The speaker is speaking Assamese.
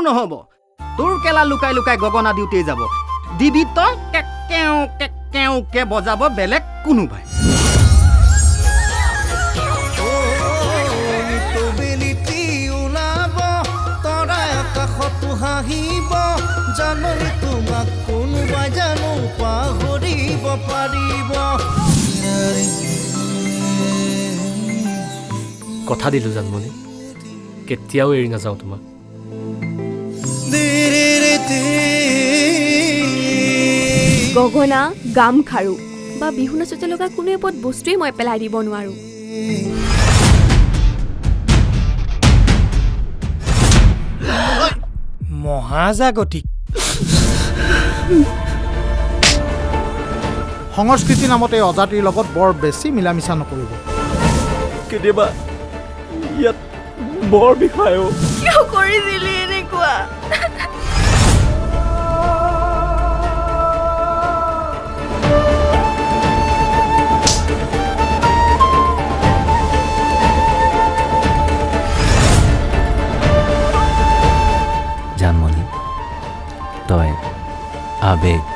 নহ'ব তোৰ কেলা লুকাই লুকাই গগনা দিওঁতেই যাব দিবি তই কেওকে বজাব বেলেগ কোনোবাই হাঁহিব জাননি তোমাক কোনোবাই জানো পাহৰিব পাৰিব কথা দিলোঁ জানমণি কেতিয়াও এৰি নাযাওঁ তোমাক গগনা গামখাৰু বা বিহু নাচতে লগা কোনো এপদ বস্তুৱেই মই পেলাই দিব নোৱাৰোঁ মহাজাগতিক সংস্কৃতি নামতে অজাতিৰ লগত বৰ বেছি মিলা মিছা নকৰিব কেতিয়াবা ইয়াত বৰ বিষয় কিয় কৰিছিলি এনেকুৱা জানমণি তই আবেগ